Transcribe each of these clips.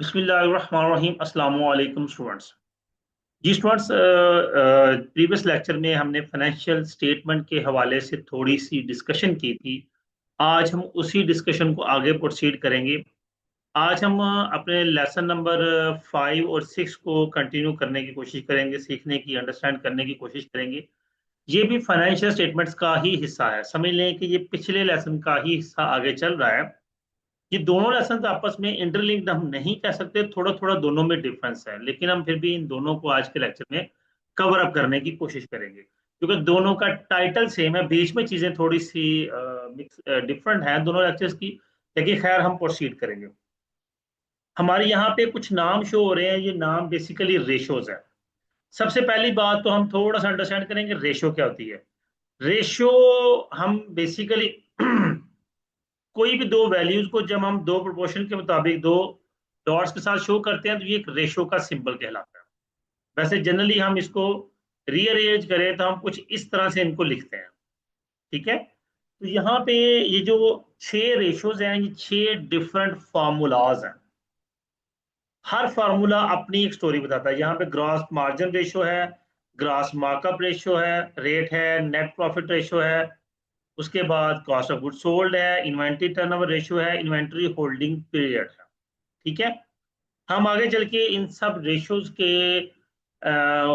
बिस्मिल्लाहिर्रहमानिर्रहीम। अस्सलाम वालेकुम स्टूडेंट्स। जी स्टूडेंट्स, प्रीवियस लेक्चर में हमने फाइनेंशियल स्टेटमेंट के हवाले से थोड़ी सी डिस्कशन की थी। आज हम उसी डिस्कशन को आगे प्रोसीड करेंगे। आज हम अपने लेसन नंबर 5 और 6 को कंटिन्यू करने की कोशिश करेंगे, सीखने की, अंडरस्टैंड करने की कोशिश करेंगे। ये भी फाइनेंशियल स्टेटमेंट्स का ही हिस्सा है। समझ लें कि ये पिछले लेसन का ही हिस्सा आगे चल रहा है। ये दोनों लेसन आपस में इंटरलिंक्ड हम नहीं कह सकते, थोड़ा थोड़ा दोनों में डिफरेंस है, लेकिन हम फिर भी इन दोनों को आज के लेक्चर में कवर अप करने की कोशिश करेंगे, क्योंकि दोनों का टाइटल सेम है, बीच में चीजें थोड़ी सी मिक्स डिफरेंट हैं दोनों लेक्चर्स की। लेकिन खैर, हम प्रोसीड करेंगे। हमारे यहाँ पे कुछ नाम शो हो रहे हैं, ये नाम बेसिकली रेशोज है। सबसे पहली बात तो हम थोड़ा सा अंडरस्टैंड करेंगे रेशो क्या होती है। रेशो हम बेसिकली कोई भी दो वैल्यूज को जब हम दो प्रोपोर्शन के मुताबिक दो डॉट्स के साथ शो करते हैं तो ये एक रेशो का सिंबल कहलाता है। वैसे जनरली हम इसको रीअरेंज करें तो हम कुछ इस तरह से इनको लिखते हैं। ठीक है, तो यहाँ पे ये जो छह रेशोज हैं, ये छह डिफरेंट फार्मूलाज हैं। हर फार्मूला अपनी एक स्टोरी बताता है। यहाँ पे ग्रॉस मार्जिन रेशो है, ग्रॉस मार्कअप रेशो है, रेट है, नेट प्रॉफिट रेशो है, उसके बाद कॉस्ट ऑफ गुड सोल्ड है, इन्वेंट्री टर्नओवर रेशियो है, इन्वेंट्री होल्डिंग पीरियड है। ठीक है, हम आगे चल के इन सब रेशियोज के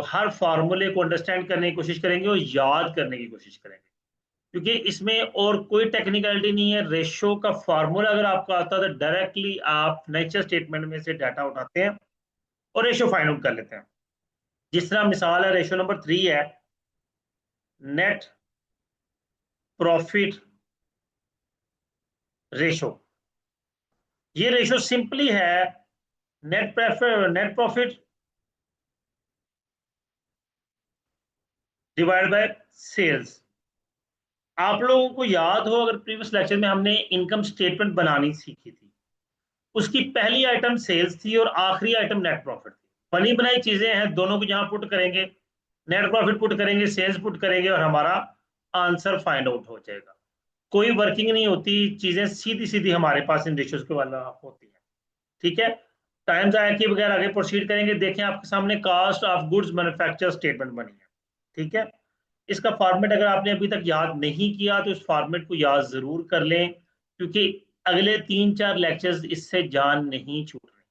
हर फार्मूले को अंडरस्टैंड करने की कोशिश करेंगे और याद करने की कोशिश करेंगे, क्योंकि इसमें और कोई टेक्निकलिटी नहीं है। रेशियो का फार्मूला अगर आपको आता है तो डायरेक्टली आप नेचर स्टेटमेंट में से डाटा उठाते हैं और रेशियो फाइंड आउट कर लेते हैं। जिस तरह मिसाल है, रेशियो नंबर 3 है नेट प्रॉफिट रेशो। ये रेशो सिंपली है net profit divide by sales. आप लोगों को याद हो, अगर प्रीवियस लेक्चर में हमने इनकम स्टेटमेंट बनानी सीखी थी, उसकी पहली आइटम सेल्स थी और आखिरी आइटम नेट प्रॉफिट थी। बनी बनाई चीजें हैं, दोनों को जहां पुट करेंगे, नेट प्रॉफिट पुट करेंगे, सेल्स पुट करेंगे और हमारा आंसर फाइंड आउट हो जाएगा। कोई वर्किंग नहीं होती, चीजें सीधी सीधी हमारे पास इन रेशियोज के वाला होती है। ठीक है, टाइम जाया किए बगैर आगे प्रोसीड करेंगे। देखें, आपके सामने cost of goods manufacture statement बनी है। ठीक है, इसका फॉर्मेट अगर आपने अभी तक याद नहीं किया तो इस फॉर्मेट को याद जरूर कर लें, क्योंकि अगले 3-4 लेक्चर्स इससे जान नहीं छूट रहे,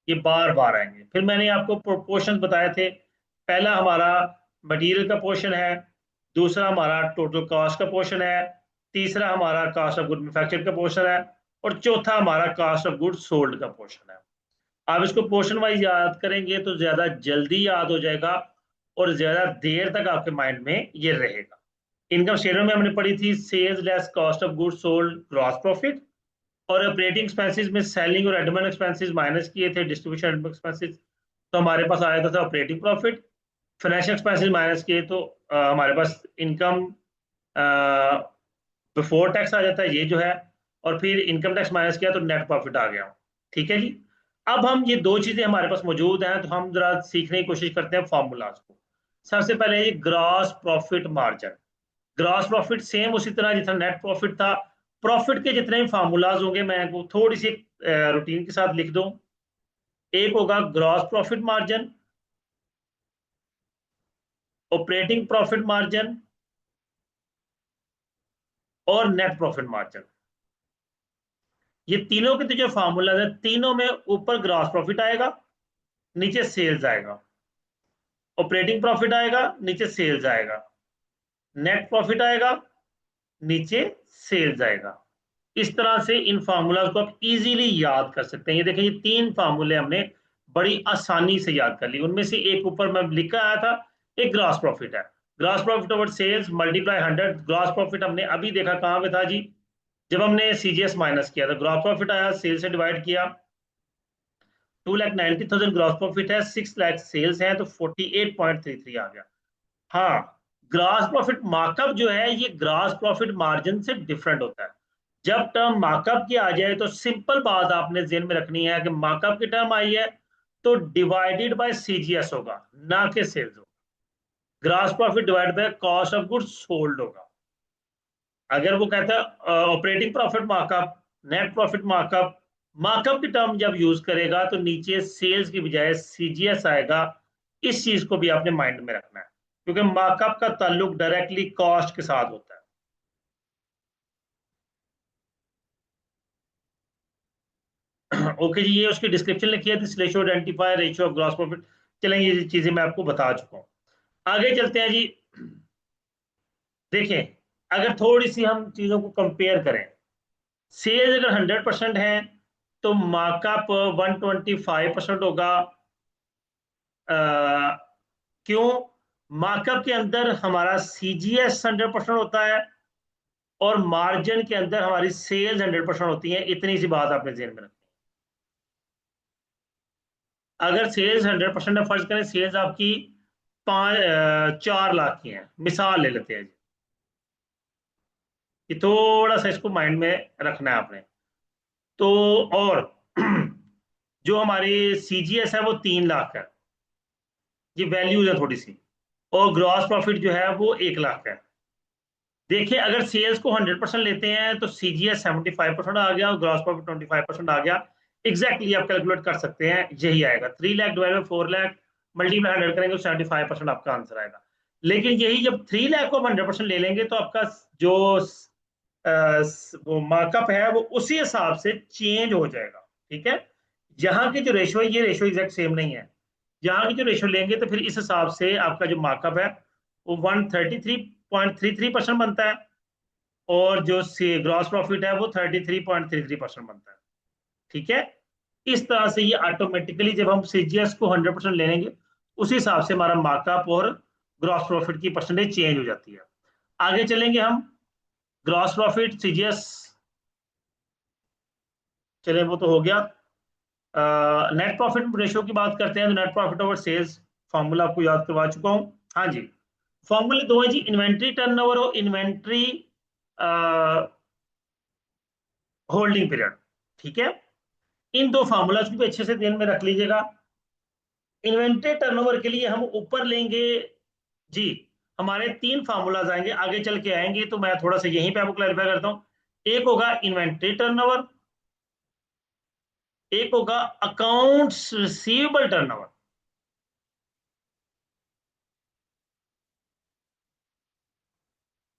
ये बार बार आएंगे। फिर मैंने आपको प्रोपोर्शन बताए थे। पहला हमारा मटेरियल का पोर्शन है, दूसरा हमारा टोटल कॉस्ट का पोर्शन है, तीसरा हमारा कॉस्ट ऑफ गुड मैन्युफैक्चर का पोर्शन है, और चौथा हमारा कॉस्ट ऑफ गुड सोल्ड का पोर्शन है। आप इसको पोर्शन वाइज याद करेंगे तो ज्यादा जल्दी याद हो जाएगा और ज्यादा देर तक आपके माइंड में ये रहेगा। इनकम स्टेटमेंट में हमने पढ़ी थी sales less cost of goods sold gross profit, और ऑपरेटिंग एक्सपेंसेस में सेलिंग और एडमिन एक्सपेंसेस माइनस किए थे, डिस्ट्रीब्यूशन एडमिन एक्सपेंसेस, तो हमारे पास आया था operating profit. Financial expenses minus किए तो हमारे पास इनकम बिफोर टैक्स आ जाता है, ये जो है, और फिर इनकम टैक्स माइनस किया तो नेट प्रॉफिट आ गया। ठीक है जी, अब हम ये दो चीजें हमारे पास मौजूद हैं तो हम जरा सीखने की कोशिश करते हैं फॉर्मूलाज को। सबसे पहले ये gross profit margin. Gross profit same उसी तरह जितना नेट प्रॉफिट था। प्रॉफिट के जितने भी फार्मूलाज होंगे मैं वो थोड़ी सी रूटीन के साथ लिख दूं। एक होगा gross profit margin, operating profit margin और नेट प्रॉफिट मार्जिन। ये तीनों के तो जो फार्मूला है, तीनों में ऊपर ग्रॉस प्रॉफिट आएगा, नीचे सेल्स आएगा, ऑपरेटिंग प्रॉफिट आएगा, नीचे सेल्स आएगा, नेट प्रॉफिट आएगा, नीचे सेल्स आएगा। इस तरह से इन फार्मूलाज को आप इजीली याद कर सकते हैं। ये देखें, ये 3 फार्मूले हमने बड़ी आसानी से याद कर ली। उनमें से एक ऊपर मैं लिखा आया था, एक ग्रॉस प्रॉफिट है। Gross profit over sales multiply 100। Gross profit हमने अभी देखा कहां पे था जी, जब हमने सीजीएस माइनस किया था। ग्रॉस प्रॉफिट आया, सेल्स से डिवाइड किया, 2,90,000 ग्रॉस प्रॉफिट है, 6 लाख सेल्स हैं तो 48.33 आ गया। हाँ, ग्रॉस प्रॉफिट मार्कअप जो है ये ग्रॉस प्रॉफिट मार्जिन से डिफरेंट होता है। जब टर्म मार्कअप की आ जाए तो सिंपल बात आपने जेहन में रखनी है कि मार्कअप की टर्म आई है तो डिवाइडेड बाय सीजीएस होगा, ना कि सेल्स होगा। Gross profit divide by cost of goods sold होगा। अगर वो कहता है operating profit markup, net profit markup, markup की टर्म जब यूज करेगा तो नीचे सेल्स की बजाय सीजीएस आएगा। इस चीज को भी आपने माइंड में रखना है, क्योंकि मार्कअप का ताल्लुक डायरेक्टली कॉस्ट के साथ होता है। ओके जी, ये उसकी डिस्क्रिप्शन लिखी है, this ratio identify ratio of gross profit. चलेंगे, ये चीजें मैं आपको बता चुका हूँ। आगे चलते हैं जी। देखिए, अगर थोड़ी सी हम चीजों को कंपेयर करें, सेल्स अगर 100% है तो मार्कअप 125% होगा। क्यों? मार्कअप के अंदर हमारा सीजीएस 100% होता है और मार्जिन के अंदर हमारी सेल्स 100% होती है। इतनी सी बात आपने ध्यान में रखनी है। अगर सेल्स 100% है, फर्ज करें सेल्स आपकी 4 लाख की है, मिसाल ले लेते हैं जी। ये थोड़ा सा इसको माइंड में रखना है आपने। तो और जो हमारी सीजीएस है वो 3 लाख है। ये वैल्यूज है थोड़ी सी। और ग्रॉस प्रॉफिट जो है वो 1 लाख है। देखिए, अगर सेल्स को 100% लेते हैं तो सीजीएस 75% आ गया और ग्रॉस प्रॉफिट 25% आ गया। एग्जैक्टली आप कैलकुलेट कर सकते हैं, यही आएगा। 3 lakh divide by 4 lakh, multiply 100 करेंगे तो 75% आपका आंसर आएगा। लेकिन यही जब 3 लाख को 100% ले लेंगे तो आपका जो वो मार्कअप है वो उसी हिसाब से चेंज हो जाएगा। ठीक है, यहाँ की जो रेशो है, ये रेशो एग्जैक्ट सेम नहीं है। यहाँ की जो रेशो लेंगे तो फिर इस हिसाब से आपका जो मार्कअप है वो 133.33% बनता है और जो ग्रॉस प्रॉफिट है वो 33.33% बनता है। ठीक है, इस तरह से ये ऑटोमेटिकली जब हम सीजीएस को 100% ले लेंगे उसी हिसाब से हमारा मार्कअप और ग्रॉस प्रॉफिट की परसेंटेज चेंज हो जाती है। आगे चलेंगे हम। ग्रॉस प्रॉफिट सीजीएस, चले वो तो हो गया। नेट प्रॉफिट रेशियो की बात करते हैं तो net profit over sales formula आपको याद करवा चुका हूं। हाँ जी, फॉर्मूले दो है जी, इन्वेंट्री टर्नओवर और इन्वेंट्री होल्डिंग पीरियड। ठीक है, इन दो फार्मूलाज को भी अच्छे से ध्यान में रख लीजिएगा। इन्वेंट्री टर्नओवर के लिए हम ऊपर लेंगे जी, हमारे 3 फार्मूलाज आएंगे, आगे चल के आएंगे, तो मैं थोड़ा सा यहीं पे आपको क्लैरिफाई करता हूँ। एक होगा इन्वेंट्री टर्नओवर, एक होगा अकाउंट्स रिसीवेबल टर्नओवर,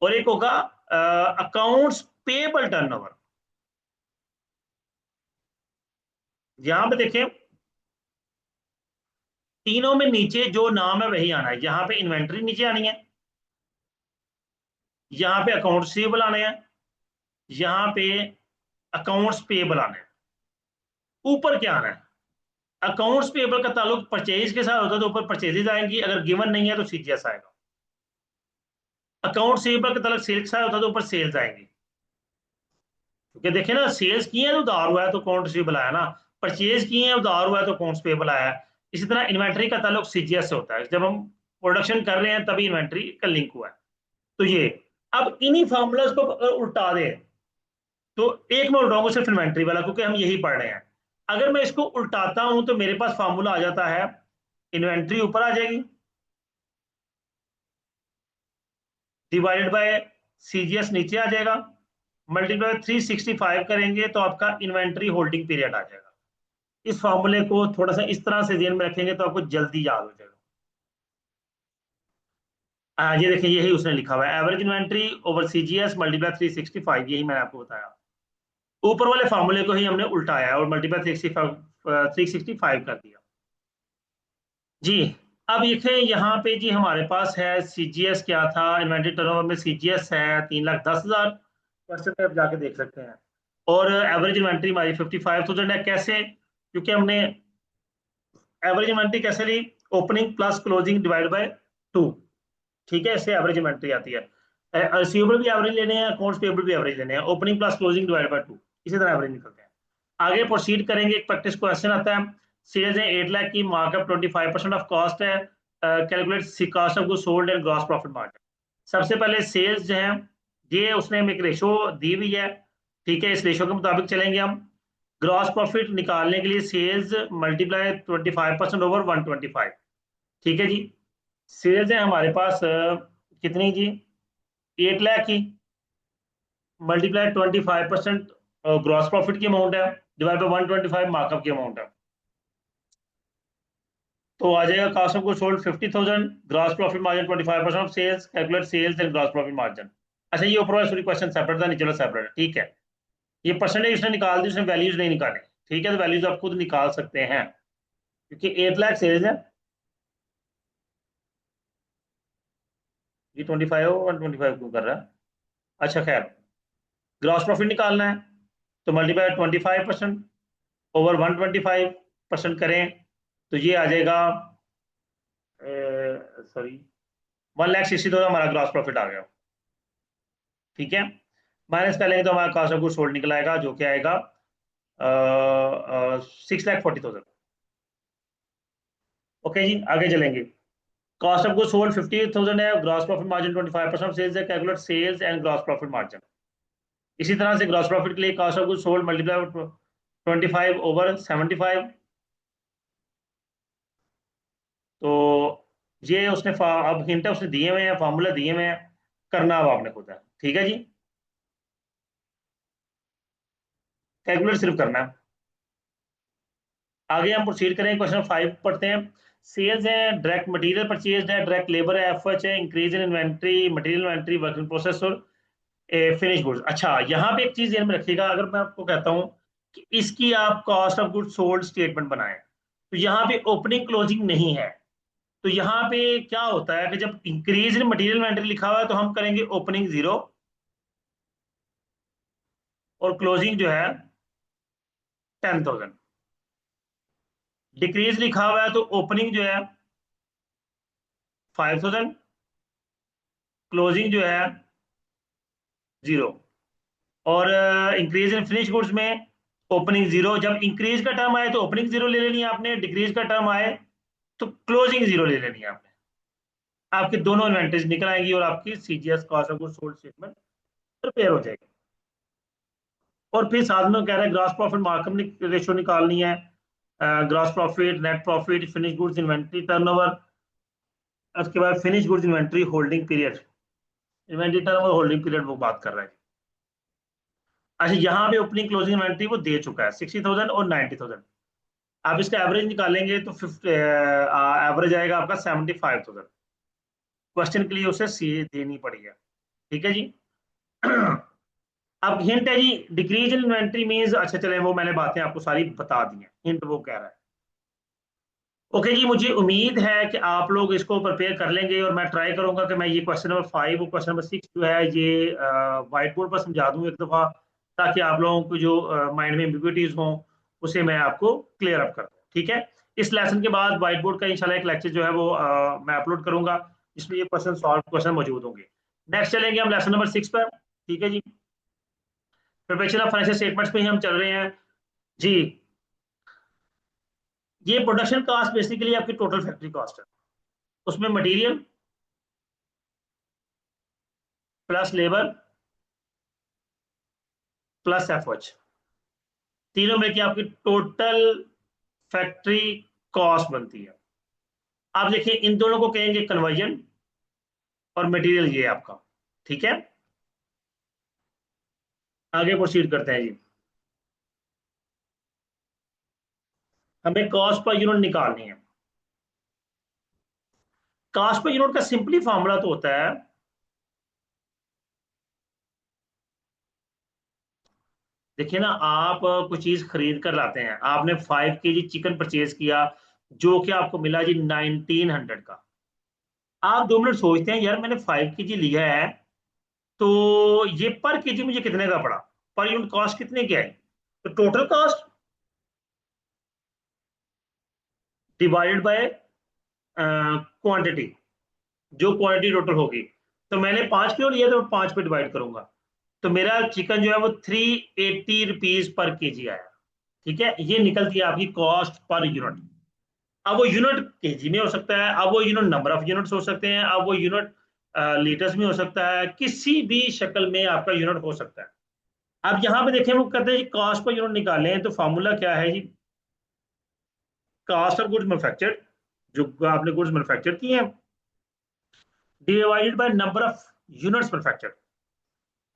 और एक होगा अकाउंट्स पेबल टर्नओवर। यहां पे देखें, तीनों में नीचे जो नाम है वही आना है। यहाँ पे इन्वेंट्री नीचे आनी है, यहाँ पे अकाउंट रिसीवेबल आने हैं, यहाँ पे अकाउंट्स पेबल आने हैं। ऊपर क्या आना है? अकाउंट्स पेबल का ताल्लुक परचेज के साथ होता है तो ऊपर परचेजेज आएंगी, अगर गिवन नहीं है तो सीजीएस आएगा। अकाउंट सेबल का ताल्लुक सेल्स के साथ होता है तो ऊपर सेल्स आएंगी। क्योंकि देखिए ना, सेल्स किए हैं तो उधार हुआ है तो अकाउंट रिसीवेबल आया ना, परचेज किए हैं उधार हुआ है तो अकाउंट्स पेबल आया है। इसी तरह इन्वेंट्री का ताल्लुक सीजीएस से होता है, जब हम प्रोडक्शन कर रहे हैं तभी इन्वेंट्री का लिंक हुआ है। तो ये, अब इन्हीं फॉर्मूलाज को अगर उल्टा दें तो एक मैं उल्टाऊंगा सिर्फ इन्वेंट्री वाला, क्योंकि हम यही पढ़ रहे हैं। अगर मैं इसको उल्टाता हूं तो मेरे पास फॉर्मूला आ जाता है, इन्वेंट्री ऊपर आ जाएगी डिवाइडेड बाय सीजीएस नीचे आ जाएगा, मल्टीप्लाई 365 करेंगे तो आपका इन्वेंट्री होल्डिंग पीरियड आ जाएगा। इस फॉर्मूले को थोड़ा सा इस तरह से ध्यान में रखेंगे तो आपको जल्दी याद हो जाएगा। ये देखिए, यही उसने लिखा हुआ है, average inventory over CGS multiply 365, यही मैंने आपको बताया। ऊपर वाले फॉर्मूले को ही हमने उल्टाया और मल्टीप्लाई 365 कर दिया जी। अब देखें यहाँ पे जी, हमारे पास है सीजीएस क्या था, इन्वेंट्री टर्नओवर में सीजीएस है 3,10,000। क्वेश्चन पे आप जाके देख सकते हैं। और एवरेज इन्वेंट्री हमारी 55,000 है। कैसे? क्योंकि हमने एवरेज इन्वेंट्री कैसे ली, opening plus closing divide by 2। ठीक है, इससे एवरेज इन्वेंट्री आती है। रिसीवेबल भी एवरेज लेने हैं, अकाउंट्स पेबल भी एवरेज लेने हैं, opening plus closing divide by 2, इसी तरह एवरेज निकलते हैं। आगे प्रोसीड करेंगे, एक प्रैक्टिस क्वेश्चन आता है। सेल्स है 8 लाख की, मार्कअप 25% ऑफ कॉस्ट है, calculate cost of goods sold and gross profit margin. सबसे पहले सेल्स जो है, ये उसने हमें एक रेशो दी हुई है। ठीक है, इस रेशो के मुताबिक चलेंगे हम। ग्रॉस प्रॉफिट निकालने के लिए सेल्स मल्टीप्लाई 25% ओवर 125। ठीक है जी, सेल्स है हमारे पास कितनी जी, 8 लाख की, मल्टीप्लाई 25% ग्रॉस प्रॉफिट की अमाउंट है डिवाइड बाय 125 मार्कअप की अमाउंट है। तो आ जाएगा cost of goods sold 50,000, gross profit margin 25% of sales, calculate sales and gross profit margin. अच्छा ये ऊपर वाला सॉरी क्वेश्चन सेपरेट था, नहीं चलो सेपरेट है, ठीक है। ये परसेंटेज उसने निकाल दी, उसने वैल्यूज नहीं निकाले, ठीक है, तो वैल्यूज आप खुद निकाल सकते हैं, क्योंकि 8 लाख सेल्स है। ये 25 125 क्यों कर रहा है? अच्छा खैर, ग्रॉस प्रॉफिट निकालना है, तो मल्टीप्लाई 25% ओवर 125% करें, तो ये आ जाएगा, सॉरी 1,60,000 हमारा ग्रॉस प्रॉफिट आ गया, ठीक है। माइनस करेंगे तो हमारा कॉस्ट ऑफ गुड्स सोल्ड निकल आएगा, जो क्या आएगा 6,40,000। ओके जी, आगे चलेंगे। कॉस्ट ऑफ गुड्स सोल्ड 58,000 है, ग्रॉस प्रॉफिट मार्जिन 25% सेल्स है, calculate sales and gross profit margin. इसी तरह से ग्रॉस प्रॉफिट के लिए cost of goods sold multiply 25 over 75। तो ये उसने अब हिंट है उसने दिए हुए हैं, फार्मूला दिए हुए हैं, करना अब आपने खुद है, ठीक है जी, कैलकुलेट सिर्फ करना है। आगे हम प्रोसीड करें, क्वेश्चन 5 पढ़ते हैं। सेल्स है, डायरेक्ट मटेरियल परचेज है, डायरेक्ट लेबर है, एफएच है, increase in inventory, material inventory, work in process और फिनिश गुड्स। अच्छा यहाँ पे एक चीज ध्यान में रखिएगा, अगर मैं आपको कहता हूँ कि इसकी आप cost of goods sold statement बनाएं, तो यहाँ पे ओपनिंग क्लोजिंग नहीं है। तो यहाँ पे क्या होता है कि जब इंक्रीज इन मटेरियल इन्वेंट्री लिखा हुआ है तो हम करेंगे ओपनिंग 0 और क्लोजिंग जो है 10,000। डिक्रीज लिखा हुआ है तो ओपनिंग जो है 5,000, क्लोजिंग जो है 0। और इंक्रीज इन फिनिश गुड्स में ओपनिंग 0, जब इंक्रीज का टर्म आए तो ओपनिंग 0 ले लेनी है आपने, डिक्रीज का टर्म आए तो क्लोजिंग 0 ले लेनी है आपने। आपके दोनों इन्वेंटरीज निकल आएंगी और आपकी CGS cost of goods sold statement prepare हो जाएगी। और फिर साथ में कह रहा है ग्रॉस प्रॉफिट मार्कअप रेशो निकालनी है, gross profit, net profit, finish goods inventory turnover, उसके बाद finish goods inventory holding period, inventory turnover holding period वो बात कर रहा है। अच्छा यहाँ पे ओपनिंग क्लोजिंग इन्वेंट्री वो दे चुका है 60,000 और 90,000। आप इसका एवरेज निकालेंगे तो एवरेज आएगा आपका 75,000। क्वेश्चन के लिए उसे सी देनी पड़ी है, ठीक है जी। अब हिंट है जी, डिक्रीज इन इन्वेंट्री मींस, अच्छा चले वो मैंने बातें आपको सारी बता दी हैं, हिंट वो कह रहा है। ओके जी, मुझे उम्मीद है कि आप लोग इसको प्रिपेयर कर लेंगे और मैं ट्राई करूंगा कि मैं ये क्वेश्चन नंबर 5 और क्वेश्चन नंबर 6 जो है ये व्हाइट बोर्ड पर समझा दूं एक दफा, ताकि आप लोगों को जो माइंड में एम्बिग्यूटीज हों उसे मैं आपको क्लियर अप कर दूं, ठीक है। इस लेसन के बाद व्हाइट बोर्ड का इंशाल्लाह एक लेक्चर जो है वो मैं अपलोड करूंगा, जिसमें ये क्वेश्चन सॉल्व क्वेश्चन मौजूद होंगे। नेक्स्ट चलेंगे हम लेसन नंबर 6 पर, ठीक है जी। प्रिपरेशन ऑफ फाइनेंशियल स्टेटमेंट्स पे ही हम चल रहे हैं जी। ये प्रोडक्शन कॉस्ट बेसिकली आपकी टोटल फैक्ट्री कॉस्ट है, उसमें material plus labour plus effort, तीनों में की आपकी टोटल फैक्ट्री कॉस्ट बनती है। आप देखिए इन दोनों को कहेंगे कन्वर्जन और मटेरियल ये आपका, ठीक है। आगे प्रोसीड करते हैं जी। हमें कॉस्ट पर यूनिट निकालनी है। कॉस्ट पर यूनिट का सिंपली फॉर्मूला तो होता है, देखिए ना, आप कोई चीज खरीद कर लाते हैं, आपने 5 kg चिकन परचेज किया, जो कि आपको मिला जी 1900 का। आप 2 मिनट सोचते हैं यार मैंने 5 kg लिया है, तो ये पर केजी मुझे कितने का पड़ा, पर यूनिट कॉस्ट कितने की आई, तो total cost divided by quantity, जो क्वांटिटी टोटल होगी। तो मैंने 5 किलो लिया तो 5 पे डिवाइड करूंगा, तो मेरा चिकन जो है वो 380 रुपीज पर केजी आया, ठीक है। ये निकलती है आपकी कॉस्ट पर यूनिट। अब वो यूनिट केजी में हो सकता है, अब वो यूनिट नंबर ऑफ यूनिट्स हो सकते हैं, अब वो यूनिट लीटर्स में हो सकता है, किसी भी शक्ल में आपका यूनिट हो सकता है। अब यहाँ पे देखें वो कहते हैं कॉस्ट पर यूनिट निकालें, तो फॉर्मूला क्या है जी, कास्ट ऑफ गुड्स मैन्युफैक्चर्ड, जो आपने गुड्स मैन्युफैक्चर किए हैं, divided by number of units manufactured.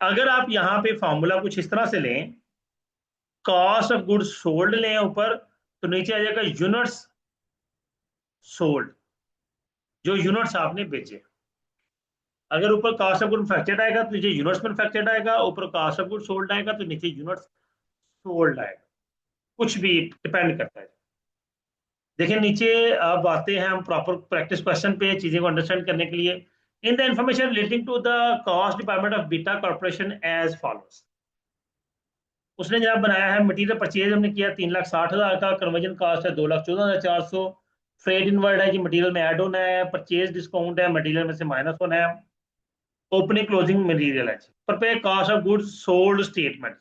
अगर आप यहाँ पे फॉर्मूला कुछ इस तरह से लें कॉस्ट ऑफ गुड्स सोल्ड लें ऊपर, तो नीचे आ जाएगा यूनिट्स सोल्ड, जो यूनिट्स आपने बेचे। अगर ऊपर कॉस्ट ऑफ गुड मैन्युफैक्चर्ड आएगा तो नीचे यूनिट्स मैन्युफैक्चर्ड आएगा, ऊपर कॉस्ट ऑफ गुड सोल्ड आएगा तो नीचे यूनिट्स सोल्ड आएगा, कुछ भी डिपेंड करता है। देखिए नीचे अब आते हैं हम प्रॉपर प्रैक्टिस क्वेश्चन पे चीजें को अंडरस्टैंड करने के लिए। In the information relating to the cost department of Beta Corporation as follows. उसने जनाब बनाया है मटेरियल परचेज हमने किया 3,60,000 का, कन्वर्जन कॉस्ट है 2,14,400, फ्रेट इनवर्ड है कि मटेरियल में ऐड होना है, परचेज डिस्काउंट है मटेरियल में से माइनस होना है, ओपनिंग क्लोजिंग मटेरियल है। पर cost of goods sold statement,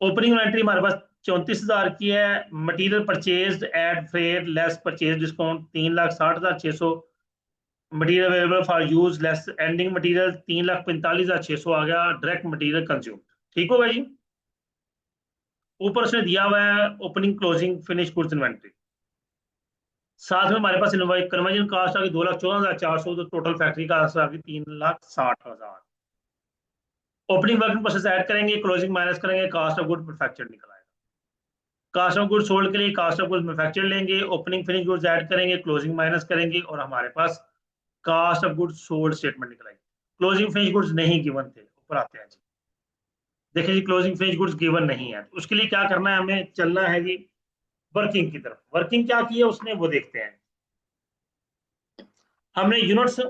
opening inventory हमारे पास 34,000 की है, material purchase at freight less purchase discount 3,60,600, material available for use less ending material 3,45,600 आ गया, डायरेक्ट मटेरियल कंज्यूम। ठीक होगा जी। ऊपर उसने दिया हुआ है opening closing finish goods inventory, साथ में हमारे पास कन्वर्जन कॉस्ट आ गई 2,14,400, तो टोटल फैक्ट्री कास्ट आ गई 3,60,000। Opening work in process add करेंगे, क्लोजिंग माइनस करेंगे, कॉस्ट ऑफ गुड मैन्युफैक्चर्ड निकल आएगा। कॉस्ट ऑफ गुड सोल्ड के लिए कॉस्ट ऑफ गुड मैन्युफैक्चर्ड लेंगे, ओपनिंग फिनिश गुड्स ऐड करेंगे, क्लोजिंग माइनस करेंगे, और हमारे पास cost of good sold statement निकल आएगी। क्लोजिंग फिनिश गुड्स नहीं गिवन थे, ऊपर आते हैं जी। देखिए जी क्लोजिंग फिनिश गुड्स गिवन नहीं है, तो उसके लिए क्या करना है, हमें चलना है जी वर्किंग की तरफ। वर्किंग क्या की है उसने वो देखते हैं। हमने यूनिट्स,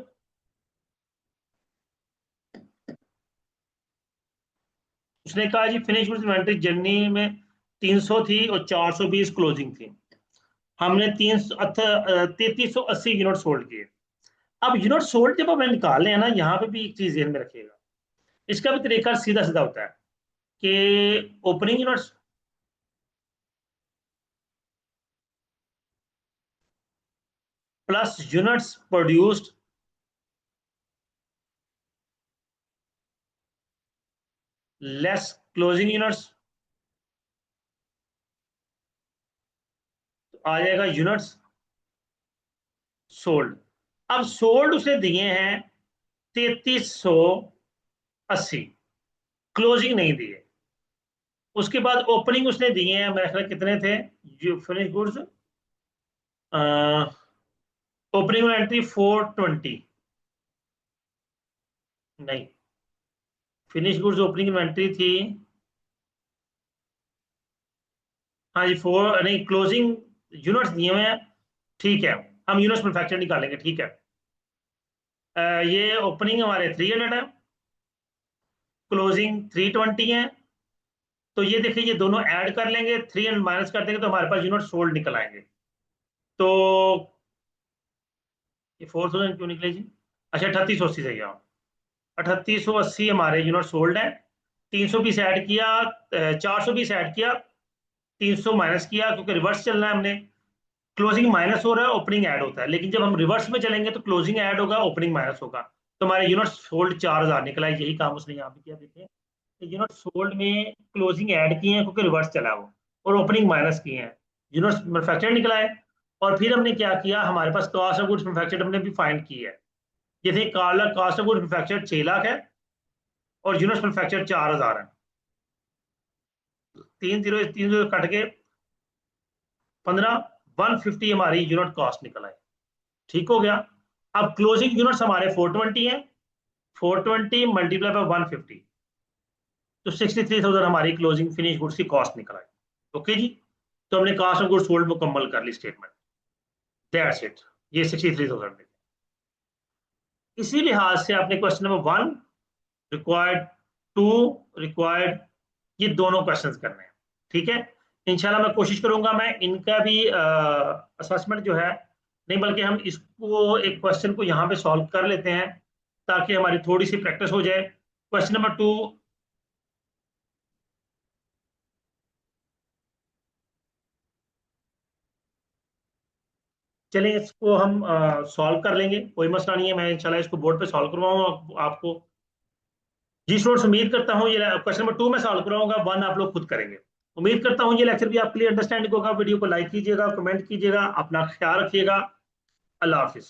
उसने कहा जी फिनिश गुड्स इन्वेंटरी जर्नी में 300 थी और 420 क्लोजिंग थी, हमने 3,3380 यूनिट सोल्ड किए। अब यूनिट सोल्ड जब हमें निकालने हैं ना, यहाँ पे भी एक चीज ध्यान में रखिएगा, इसका भी तरीका सीधा सीधा होता है कि opening units plus units produced less closing units, तो आ जाएगा यूनिट्स सोल्ड। अब सोल्ड उसे दिए हैं 3,380, क्लोजिंग नहीं दिए। उसके बाद ओपनिंग उसने दिए हैं मेरे ख्याल कितने थे, जो फिनिश गुड्स ओपनिंग एंट्री 420, नहीं फिनिश गुड्स ओपनिंग इन्वेंट्री थी, हाँ जी 4 नहीं, क्लोजिंग यूनिट्स दिए हुए हैं, ठीक है, हम यूनिट्स मैन्युफैक्चर निकालेंगे, ठीक है। ये ओपनिंग हमारे 300 है, क्लोजिंग 320 है, तो ये देखिए ये दोनों ऐड कर लेंगे, 300 माइनस कर देंगे तो हमारे पास यूनिट सोल्ड निकल आएंगे। तो ये 4,000 क्यों निकले जी, अच्छा 3880 सही है, 3880 हमारे यूनिट सोल्ड है। 320 ऐड किया, 420 ऐड किया, 300 माइनस किया, क्योंकि रिवर्स चलना है हमने, क्लोजिंग माइनस हो रहा है ओपनिंग ऐड होता है, लेकिन जब हम रिवर्स में चलेंगे तो क्लोजिंग ऐड होगा ओपनिंग माइनस होगा, तो हमारे यूनिट सोल्ड 4,000 निकला है। यही काम उसने यहाँ पे किया, देखिए यूनिट सोल्ड में क्लोजिंग ऐड किए हैं क्योंकि रिवर्स चला वो, और ओपनिंग माइनस किए हैं, यूनिट मैन्युफैक्चर निकला है। और फिर हमने क्या किया, हमारे पास कॉस्ट ऑफ गुड्स मैन्युफैक्चर्ड हमने भी फाइंड की है। जैसे cost of goods manufactured 6 lakh है और यूनिट मैन्युफैक्चर्ड 4,000 है, 3 0 कट के 15, 150 हमारी यूनिट कॉस्ट निकल आई। ठीक हो गया। अब क्लोजिंग यूनिट्स हमारे 420 है, 420 मल्टीप्लाई बाय 150, तो 63,000 हमारी क्लोजिंग फिनिश गुड्स की कॉस्ट निकल आई। ओके जी, तो हमने कॉस्ट ऑफ गुड्स सोल्ड मुकम्मल कर ली स्टेटमेंट, दैट्स इट, ये 63,000। इसी लिहाज से आपने क्वेश्चन नंबर 1 रिक्वायर्ड, 2 रिक्वायर्ड, ये दोनों क्वेश्चंस करने हैं। ठीक है, इंशाल्लाह मैं कोशिश करूंगा मैं इनका भी असेसमेंट जो है, नहीं बल्कि हम इसको एक क्वेश्चन को यहाँ पे सॉल्व कर लेते हैं ताकि हमारी थोड़ी सी प्रैक्टिस हो जाए। क्वेश्चन नंबर 2, चलिए इसको हम सॉल्व कर लेंगे, कोई मसला नहीं है, मैं इंशाल्लाह इसको बोर्ड पे सॉल्व करवाऊंगा आपको। जी स्टूडेंट्स, उम्मीद करता हूँ ये क्वेश्चन नंबर 2 में सॉल्व करवाऊंगा, 1 आप लोग खुद करेंगे। उम्मीद करता हूँ ये लेक्चर भी आपके लिए अंडरस्टैंडिंग होगा। वीडियो को लाइक कीजिएगा, कमेंट कीजिएगा, अपना ख्याल रखिएगा। अल्लाह हाफिज।